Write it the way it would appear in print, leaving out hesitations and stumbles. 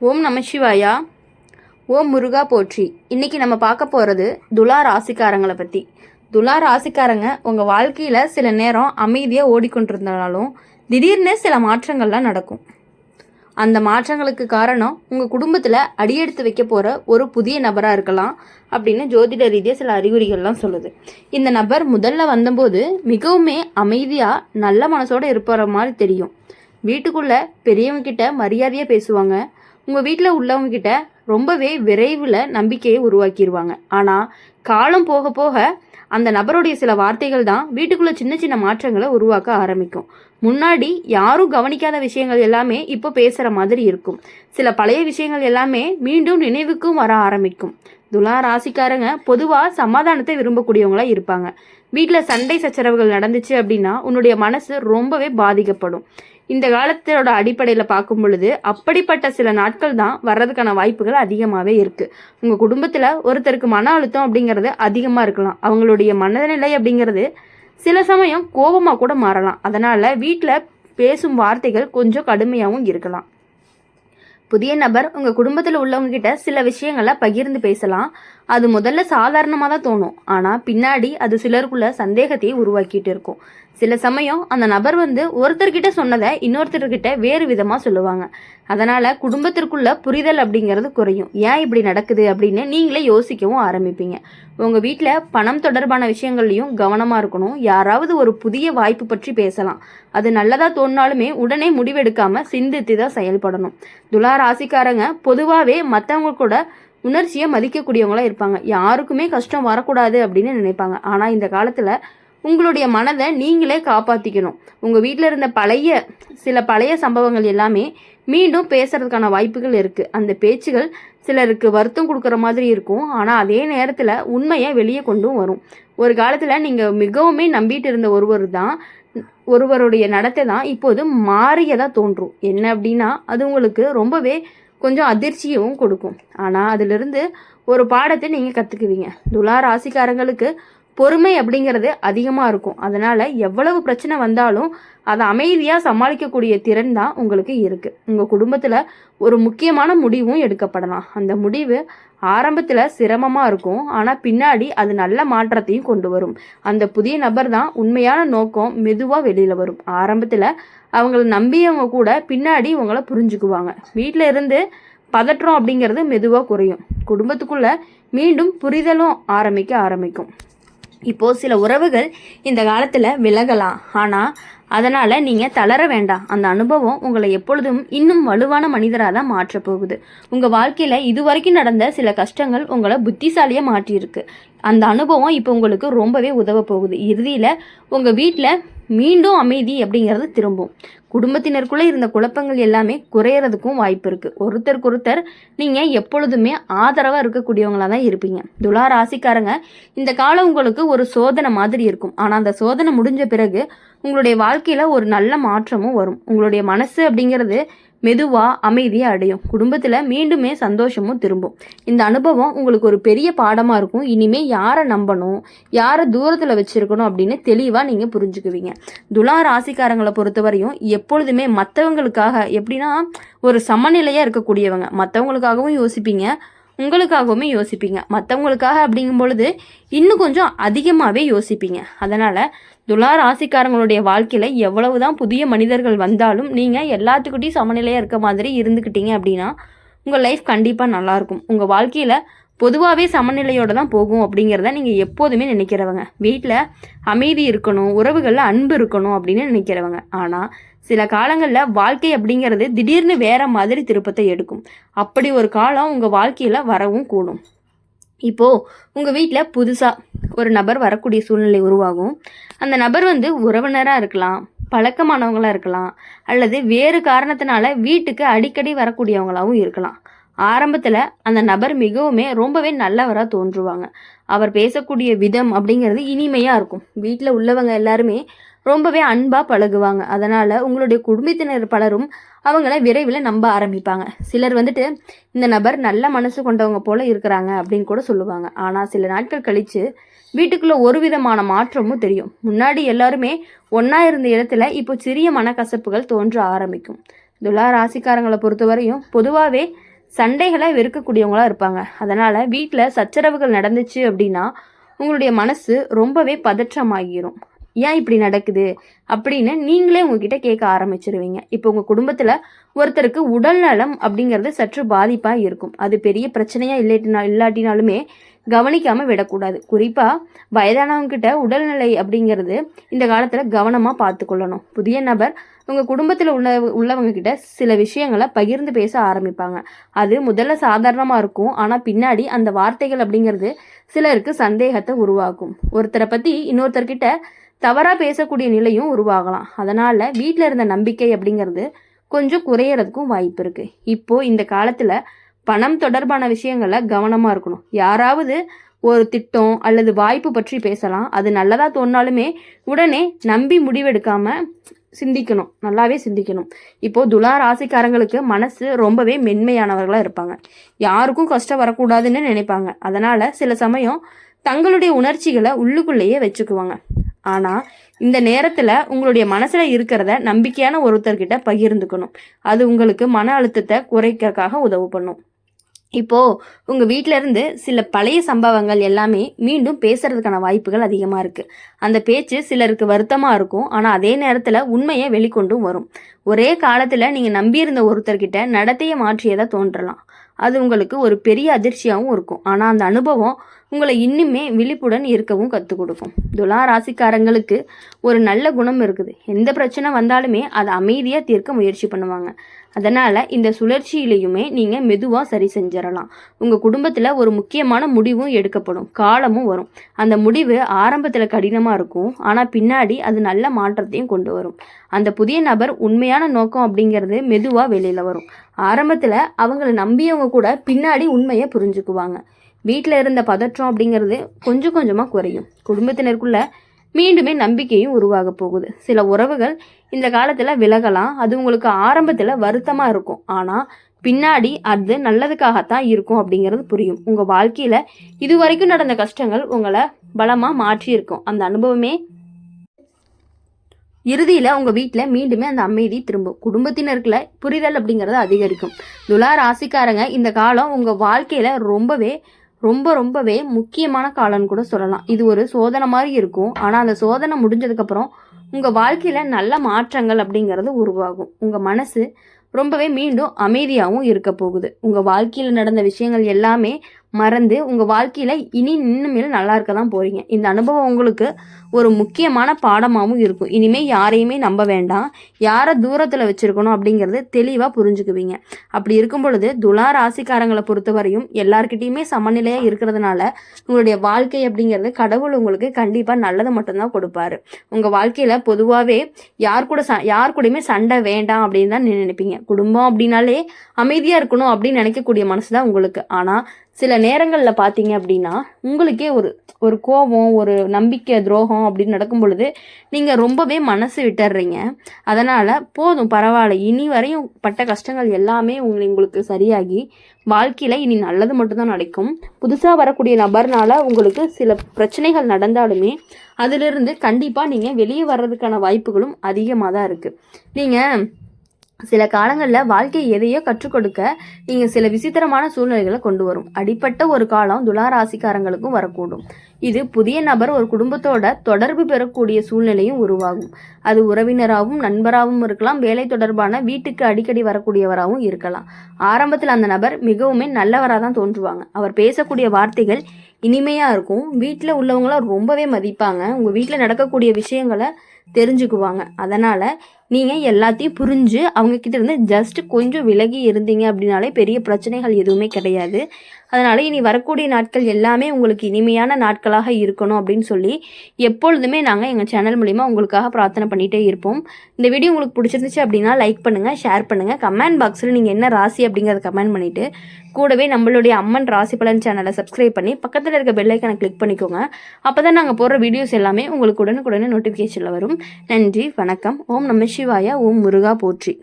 ஓம் நம சிவாயா. ஓம் முருகா போற்றி. இன்னைக்கு நம்ம பார்க்க போகிறது துலா ராசிக்காரங்களை பற்றி. துலா ராசிக்காரங்க உங்கள் வாழ்க்கையில் சில நேரம் அமைதியாக ஓடிக்கொண்டிருந்தாலும் திடீர்னு சில மாற்றங்கள்லாம் நடக்கும். அந்த மாற்றங்களுக்கு காரணம் உங்கள் குடும்பத்தில் அடியெடுத்து வைக்க போகிற ஒரு புதிய நபராக இருக்கலாம் அப்படின்னு ஜோதிட ரீதியாக சில அறிகுறிகள்லாம் சொல்லுது. இந்த நபர் முதல்ல வந்தபோது மிகவுமே அமைதியாக நல்ல மனசோடு இருப்பற மாதிரி தெரியும். வீட்டுக்குள்ளே பெரியவங்க கிட்ட மரியாதையாக பேசுவாங்க. உங்கள் வீட்டில் உள்ளவங்க கிட்ட ரொம்பவே விரைவில் நம்பிக்கையை உருவாக்கிடுவாங்க. ஆனால் காலம் போக போக அந்த நபருடைய சில வார்த்தைகள் தான் வீட்டுக்குள்ளே சின்ன சின்ன மாற்றங்களை உருவாக்க ஆரம்பிக்கும். முன்னாடி யாரும் கவனிக்காத விஷயங்கள் எல்லாமே இப்போ பேசுகிற மாதிரி இருக்கும். சில பழைய விஷயங்கள் எல்லாமே மீண்டும் நினைவுக்கும் வர ஆரம்பிக்கும். துலா ராசிக்காரங்க பொதுவாக சமாதானத்தை விரும்பக்கூடியவங்களா இருப்பாங்க. வீட்டில் சண்டை சச்சரவுகள் நடந்துச்சு அப்படின்னா உன்னுடைய மனசு ரொம்பவே பாதிக்கப்படும். இந்த காலத்தோட அடிப்படையில் பார்க்கும் பொழுது அப்படிப்பட்ட சில நாட்கள் தான் வர்றதுக்கான வாய்ப்புகள் அதிகமாகவே இருக்குது. உங்கள் குடும்பத்தில் ஒருத்தருக்கு மன அழுத்தம் அப்படிங்கிறது அதிகமாக இருக்கலாம். அவங்களுடைய மனநிலை அப்படிங்கிறது சில சமயம் கோபமாக கூட மாறலாம். அதனால் வீட்டில் பேசும் வார்த்தைகள் கொஞ்சம் கடுமையாகவும் இருக்கலாம். புதிய நபர் உங்கள் குடும்பத்தில் உள்ளவங்க கிட்ட சில விஷயங்களை பகிர்ந்து பேசலாம். அது முதல்ல சாதாரணமாக தான் தோணும். ஆனால் பின்னாடி அது சிலருக்குள்ள சந்தேகத்தையே உருவாக்கிட்டு இருக்கும். சில சமயம் அந்த நபர் ஒருத்தர்கிட்ட சொன்னதை இன்னொருத்தர்கிட்ட வேறு விதமாக சொல்லுவாங்க. அதனால் குடும்பத்திற்குள்ள புரிதல் அப்படிங்கிறது குறையும். ஏன் இப்படி நடக்குது அப்படின்னு நீங்களே யோசிக்கவும் ஆரம்பிப்பீங்க. உங்கள் வீட்டில் பணம் தொடர்பான விஷயங்கள்லையும் கவனமாக இருக்கணும். யாராவது ஒரு புதிய வாய்ப்பு பற்றி பேசலாம். அது நல்லதாக தோணினாலுமே உடனே முடிவெடுக்காமல் சிந்தித்து தான் செயல்படணும். துலா ராசிக்காரங்க பொதுவாகவே மற்றவங்க கூட உணர்ச்சியை மதிக்கக்கூடியவங்களா இருப்பாங்க. யாருக்குமே கஷ்டம் வரக்கூடாது அப்படின்னு நினைப்பாங்க. ஆனால் இந்த காலத்தில் உங்களுடைய மனதை நீங்களே காப்பாற்றிக்கணும். உங்கள் வீட்டில் இருந்த சில பழைய சம்பவங்கள் எல்லாமே மீண்டும் பேசுறதுக்கான வாய்ப்புகள் இருக்குது. அந்த பேச்சுகள் சிலருக்கு வருத்தம் கொடுக்குற மாதிரி இருக்கும். ஆனால் அதே நேரத்தில் உண்மையை வெளியே கொண்டும் வரும். ஒரு காலத்தில் நீங்கள் மிகவுமே நம்பிட்டு இருந்த ஒருவருடைய நடத்தை தான் இப்போது மாறியதாக தோன்றும். என்ன அப்படின்னா அது உங்களுக்கு ரொம்பவே கொஞ்சம் அதிர்ச்சியும் கொடுக்கும். ஆனால் அதிலிருந்து ஒரு பாடத்தை நீங்கள் கற்றுக்குவீங்க. துலா ராசிக்காரங்களுக்கு பொறுமை அப்படிங்கிறது அதிகமாக இருக்கும். அதனால் எவ்வளவு பிரச்சனை வந்தாலும் அதை அமைதியாக சமாளிக்கக்கூடிய திறன் தான் உங்களுக்கு இருக்குது. உங்கள் குடும்பத்தில் ஒரு முக்கியமான முடிவும் எடுக்கப்படலாம். அந்த முடிவு ஆரம்பத்தில் சிரமமாக இருக்கும். ஆனால் பின்னாடி அது நல்ல மாற்றத்தையும் கொண்டு வரும். அந்த புதிய நபர் தான் உண்மையான நோக்கம் மெதுவாக வெளியில் வரும். ஆரம்பத்தில் அவங்கள நம்பியவங்க கூட பின்னாடி உங்களை புரிஞ்சுக்குவாங்க. வீட்டில் இருந்து பதற்றம் அப்படிங்கிறது மெதுவாக குறையும். குடும்பத்துக்குள்ளே மீண்டும் புரிதலும் ஆரம்பிக்கும். இப்போது சில உறவுகள் இந்த காலத்தில் விலகலாம். ஆனால் அதனால் நீங்கள் தளர வேண்டாம். அந்த அனுபவம் உங்களை எப்பொழுதும் இன்னும் வலுவான மனிதராக தான் மாற்றப் போகுது. உங்கள் வாழ்க்கையில் இதுவரைக்கும் நடந்த சில கஷ்டங்கள் உங்களை புத்திசாலியாக மாற்றியிருக்கு. அந்த அனுபவம் இப்போ உங்களுக்கு ரொம்பவே உதவ போகுது. இறுதியில் உங்கள் வீட்டில் மீண்டும் அமைதி அப்படிங்கிறது திரும்பும். குடும்பத்தினருக்குள்ளே இருந்த குழப்பங்கள் எல்லாமே குறையறதுக்கும் வாய்ப்பு இருக்குது. ஒருத்தருக்கொருத்தர் நீங்கள் எப்பொழுதுமே ஆதரவாக இருக்கக்கூடியவங்களாக தான் இருப்பீங்க. துலா ராசிக்காரங்க இந்த காலம் உங்களுக்கு ஒரு சோதனை மாதிரி இருக்கும். ஆனால் அந்த சோதனை முடிஞ்ச பிறகு உங்களுடைய வாழ்க்கையில் ஒரு நல்ல மாற்றமும் வரும். உங்களுடைய மனசு அப்படிங்கிறது மெதுவாக அமைதியாக அடையும். குடும்பத்தில் மீண்டுமே சந்தோஷமும் திரும்பும். இந்த அனுபவம் உங்களுக்கு ஒரு பெரிய பாடமாக இருக்கும். இனிமேல் யாரை நம்பணும், யாரை தூரத்தில் வச்சுருக்கணும் அப்படின்னு தெளிவாக நீங்கள் புரிஞ்சுக்குவீங்க. துலா ராசிக்காரங்களை பொறுத்தவரையும் எப்பொழுதுமே மற்றவங்களுக்காக எப்படின்னா ஒரு சமநிலையாக இருக்கக்கூடியவங்க. மற்றவங்களுக்காகவும் யோசிப்பீங்க, உங்களுக்காகவுமே யோசிப்பீங்க. மற்றவங்களுக்காக அப்படிங்கும் பொழுது இன்னும் கொஞ்சம் அதிகமாகவே யோசிப்பீங்க. அதனால் துலா ராசிக்காரங்களுடைய வாழ்க்கையில் எவ்வளவுதான் புதிய மனிதர்கள் வந்தாலும் நீங்கள் எல்லாத்துக்கிட்டையும் சமநிலையாக இருக்க மாதிரி இருந்துக்கிட்டீங்க அப்படின்னா உங்கள் லைஃப் கண்டிப்பாக நல்லாயிருக்கும். உங்கள் வாழ்க்கையில் பொதுவாகவே சமநிலையோடு தான் போகும் அப்படிங்கிறத நீங்கள் எப்போதுமே நினைக்கிறவங்க. வீட்டில் அமைதி இருக்கணும், உறவுகளில் அன்பு இருக்கணும் அப்படின்னு நினைக்கிறவங்க. ஆனால் சில காலங்களில் வாழ்க்கை அப்படிங்கிறது திடீர்னு வேறு மாதிரி திருப்பத்தை எடுக்கும். அப்படி ஒரு காலம் உங்கள் வாழ்க்கையில் வரவும் கூடும். இப்போது உங்கள் வீட்டில் புதுசாக ஒரு நபர் வரக்கூடிய சூழ்நிலை உருவாகும். அந்த நபர் உறவினராக இருக்கலாம், பழக்கமானவங்களாக இருக்கலாம், அல்லது வேறு காரணத்தினால வீட்டுக்கு அடிக்கடி வரக்கூடியவங்களாகவும் இருக்கலாம். ஆரம்பத்தில் அந்த நபர் ரொம்பவே நல்லவராக தோன்றுவாங்க. அவர் பேசக்கூடிய விதம் அப்படிங்கிறது இனிமையாக இருக்கும். வீட்டில் உள்ளவங்க எல்லாருமே ரொம்பவே அன்பாக பழகுவாங்க. அதனால் உங்களுடைய குடும்பத்தினர் பலரும் அவங்கள விரைவில் நம்ப ஆரம்பிப்பாங்க. சிலர் இந்த நபர் நல்ல மனசு கொண்டவங்க போல இருக்கிறாங்க அப்படின்னு கூட சொல்லுவாங்க. ஆனால் சில நாட்கள் கழித்து வீட்டுக்குள்ளே ஒரு விதமான மாற்றமும் தெரியும். முன்னாடி எல்லாருமே ஒன்றா இருந்த இடத்துல இப்போ சிறிய மனக்கசப்புகள் தோன்ற ஆரம்பிக்கும். துலா ராசிக்காரங்களை பொறுத்தவரையும் பொதுவாகவே சண்டைகளை வெறுக்கக்கூடியவங்களா இருப்பாங்க. அதனால் வீட்டில் சச்சரவுகள் நடந்துச்சு அப்படின்னா உங்களுடைய மனசு ரொம்பவே பதற்றமாகிரும். ஏன் இப்படி நடக்குது அப்படின்னு நீங்களே உங்ககிட்ட கேட்க ஆரம்பிச்சிருவீங்க. இப்போ உங்கள் குடும்பத்தில் ஒருத்தருக்கு உடல் நலம் அப்படிங்கிறது சற்று பாதிப்பாக இருக்கும். அது பெரிய பிரச்சனையாக இல்லாட்டினாலுமே கவனிக்காமல் விடக்கூடாது. குறிப்பாக வயதானவங்க கிட்ட உடல்நிலை அப்படிங்கிறது இந்த காலத்தில் கவனமாக பார்த்துக்கொள்ளணும். புதிய நபர் உங்கள் குடும்பத்தில் உள்ளவங்க கிட்ட சில விஷயங்களை பகிர்ந்து பேச ஆரம்பிப்பாங்க. அது முதல்ல சாதாரணமாக இருக்கும், ஆனால் பின்னாடி அந்த வார்த்தைகள் அப்படிங்கிறது சிலருக்கு சந்தேகத்தை உருவாக்கும். ஒருத்தரை பற்றி இன்னொருத்தர்கிட்ட தவறாக பேசக்கூடிய நிலையும் உருவாகலாம். அதனால் வீட்டில் இருந்த நம்பிக்கை அப்படிங்கிறது கொஞ்சம் குறையறதுக்கும் வாய்ப்பு இருக்குது. இப்போது இந்த காலத்தில் பணம் தொடர்பான விஷயங்களில் கவனமாக இருக்கணும். யாராவது ஒரு திட்டம் அல்லது வாய்ப்பு பற்றி பேசலாம். அது நல்லதாக தோணாலுமே உடனே நம்பி முடிவெடுக்காமல் சிந்திக்கணும், நல்லாவே சிந்திக்கணும். இப்போது துலா ராசிக்காரங்களுக்கு மனசு ரொம்பவே மென்மையானவர்களாக இருப்பாங்க. யாருக்கும் கஷ்டம் வரக்கூடாதுன்னு நினைப்பாங்க. அதனால் சில சமயம் தங்களுடைய உணர்ச்சிகளை உள்ளுக்குள்ளேயே வச்சுக்குவாங்க. ஆனால் இந்த நேரத்தில் உங்களுடைய மனசில் இருக்கிறத நம்பிக்கையான ஒருத்தர்கிட்ட பகிர்ந்துக்கணும். அது உங்களுக்கு மன அழுத்தத்தை குறைக்கிறதுக்காக உதவு பண்ணும். இப்போது உங்கள் வீட்டிலேருந்து சில பழைய சம்பவங்கள் எல்லாமே மீண்டும் பேசுறதுக்கான வாய்ப்புகள் அதிகமாக இருக்குது. அந்த பேச்சு சிலருக்கு வருத்தமாக இருக்கும், ஆனால் அதே நேரத்தில் உண்மையை வெளிக்கொண்டும் வரும். ஒரே காலத்தில் நீங்கள் நம்பியிருந்த ஒருத்தர்கிட்ட நடத்தையை மாற்றியதாக தோன்றலாம். அது உங்களுக்கு ஒரு பெரிய அதிர்ச்சியாகவும் இருக்கும். ஆனால் அந்த அனுபவம் உங்களை இன்னுமே விழிப்புடன் இருக்கவும் கற்றுக் கொடுக்கும். துலா ராசிக்காரங்களுக்கு ஒரு நல்ல குணம் இருக்குது. எந்த பிரச்சனை வந்தாலுமே அதை அமைதியாக தீர்க்க முயற்சி பண்ணுவாங்க. அதனால் இந்த சுழற்சியிலையுமே நீங்கள் மெதுவாக சரி செஞ்சிடலாம். உங்கள் குடும்பத்தில் ஒரு முக்கியமான முடிவும் எடுக்கப்படும் காலமும் வரும். அந்த முடிவு ஆரம்பத்தில் கடினமாக இருக்கும், ஆனால் பின்னாடி அது நல்ல மாற்றத்தையும் கொண்டு வரும். அந்த புதிய நபர் உண்மையான நோக்கம் அப்படிங்கிறது மெதுவாக வெளியில் வரும். ஆரம்பத்தில் அவங்கள நம்பியவங்க கூட பின்னாடி உண்மையை புரிஞ்சுக்குவாங்க. வீட்டில் இருந்த பதற்றம் அப்படிங்கிறது கொஞ்சம் கொஞ்சமாக குறையும். குடும்பத்தினருக்குள்ள மீண்டுமே நம்பிக்கையும் உருவாக போகுது. சில உறவுகள் இந்த காலத்தில் விலகலாம். அது உங்களுக்கு ஆரம்பத்தில் வருத்தமாக இருக்கும், ஆனால் பின்னாடி அது நல்லதுக்காகத்தான் இருக்கும் அப்படிங்கிறது புரியும். உங்கள் வாழ்க்கையில் இது வரைக்கும் நடந்த கஷ்டங்கள் உங்களை பலமாக மாற்றி இருக்கும். அந்த அனுபவமே இறுதியில் உங்கள் வீட்டில் மீண்டுமே அந்த அமைதி திரும்பும். குடும்பத்தினருக்குள்ள புரிதல் அப்படிங்கிறது அதிகரிக்கும். துலா ராசிக்காரங்க இந்த காலம் உங்கள் வாழ்க்கையில் ரொம்பவே முக்கியமான காலம்னு கூட சொல்லலாம். இது ஒரு சோதனை மாதிரி இருக்கும், ஆனால் அந்த சோதனை முடிஞ்சதுக்கப்புறம் உங்கள் வாழ்க்கையில் நல்ல மாற்றங்கள் அப்படிங்கிறது உருவாகும். உங்கள் மனசு ரொம்பவே மீண்டும் அமைதியாகவும் இருக்க போகுது. உங்கள் வாழ்க்கையில் நடந்த விஷயங்கள் எல்லாமே மறந்து உங்கள் வாழ்க்கையில் இன்னுமேல் நல்லா இருக்க தான் போகிறீங்க. இந்த அனுபவம் உங்களுக்கு ஒரு முக்கியமான பாடமாகவும் இருக்கும். இனிமேல் யாரையுமே நம்ப வேண்டாம், யாரை தூரத்தில் வச்சுருக்கணும் அப்படிங்கிறது தெளிவாக புரிஞ்சுக்குவீங்க. அப்படி இருக்கும் பொழுது துலா ராசிக்காரங்களை பொறுத்தவரையும் எல்லார்கிட்டையுமே சமநிலையாக இருக்கிறதுனால உங்களுடைய வாழ்க்கை அப்படிங்கிறது கடவுள் உங்களுக்கு கண்டிப்பாக நல்லதை மட்டும்தான் கொடுப்பாரு. உங்கள் வாழ்க்கையில் பொதுவாகவே யார் கூடயுமே சண்டை வேண்டாம் அப்படின்னு தான் நினைப்பீங்க. குடும்பம் அப்படின்னாலே அமைதியாக இருக்கணும் அப்படின்னு நினைக்கக்கூடிய மனசு தான் உங்களுக்கு. ஆனால் சில நேரங்களில் பார்த்தீங்க அப்படின்னா உங்களுக்கே ஒரு கோபம், ஒரு நம்பிக்கை துரோகம் அப்படின்னு நடக்கும் பொழுது நீங்கள் ரொம்பவே மனசு விட்டுறீங்க. அதனால் போதும், பரவாயில்ல, இனி வரையும் பட்ட கஷ்டங்கள் எல்லாமே உங்களுக்கு சரியாகி வாழ்க்கையில் இனி நல்லது மட்டும்தான் நடக்கும். புதுசாக வரக்கூடிய நபர்னால உங்களுக்கு சில பிரச்சனைகள் நடந்தாலுமே அதிலிருந்து கண்டிப்பாக நீங்கள் வெளியே வர்றதுக்கான வாய்ப்புகளும் அதிகமாக தான் இருக்குது. நீங்கள் சில காலங்களில் வாழ்க்கை எதையோ கற்றுக் கொடுக்க நீங்கள் சில விசித்திரமான சூழ்நிலைகளை கொண்டு வரும். அடிப்பட்ட ஒரு காலம் துலா ராசிக்காரங்களுக்கும் வரக்கூடும். இது புதிய நபர் ஒரு குடும்பத்தோட தொடர்பு பெறக்கூடிய சூழ்நிலையும் உருவாகும். அது உறவினராகவும் நண்பராகவும் இருக்கலாம், வேலை தொடர்பான வீட்டுக்கு அடிக்கடி வரக்கூடியவராகவும் இருக்கலாம். ஆரம்பத்தில் அந்த நபர் மிகவுமே நல்லவராக தான் தோன்றுவாங்க. அவர் பேசக்கூடிய வார்த்தைகள் இனிமையாக இருக்கும். வீட்டில் உள்ளவங்களாம் ரொம்பவே மதிப்பாங்க. உங்கள் வீட்டில் நடக்கக்கூடிய விஷயங்களை தெரிஞ்சுக்குவாங்க. அதனால் நீங்கள் எல்லாத்தையும் புரிஞ்சு அவங்கக்கிட்ட இருந்து ஜஸ்ட் கொஞ்சம் விலகி இருந்தீங்க அப்படின்னாலே பெரிய பிரச்சனைகள் எதுவுமே கிடையாது. அதனால் இனி வரக்கூடிய நாட்கள் எல்லாமே உங்களுக்கு இனிமையான நாட்களாக இருக்கணும் அப்படின்னு சொல்லி எப்பொழுதுமே நாங்கள் எங்கள் சேனல் மூலிமா உங்களுக்காக பிரார்த்தனை பண்ணிகிட்டே இருப்போம். இந்த வீடியோ உங்களுக்கு பிடிச்சிருந்துச்சு அப்படின்னா லைக் பண்ணுங்கள், ஷேர் பண்ணுங்கள். கமெண்ட் பாக்ஸில் நீங்கள் என்ன ராசி அப்படிங்கிறத கமெண்ட் பண்ணிவிட்டு கூடவே நம்மளுடைய அம்மன் ராசி பலன் சேனலை சப்ஸ்கிரைப் பண்ணி பக்கத்தில் இருக்க பெல் ஐக்கானை கிளிக் பண்ணிக்கோங்க. அப்போ தான் நாங்கள் போடுற வீடியோஸ் எல்லாமே உங்களுக்கு உடனுக்குடனே நோட்டிஃபிகேஷனில் வரும். நன்றி, வணக்கம். ஓம் நம சிவாய. ஓம் முருகா போற்றி.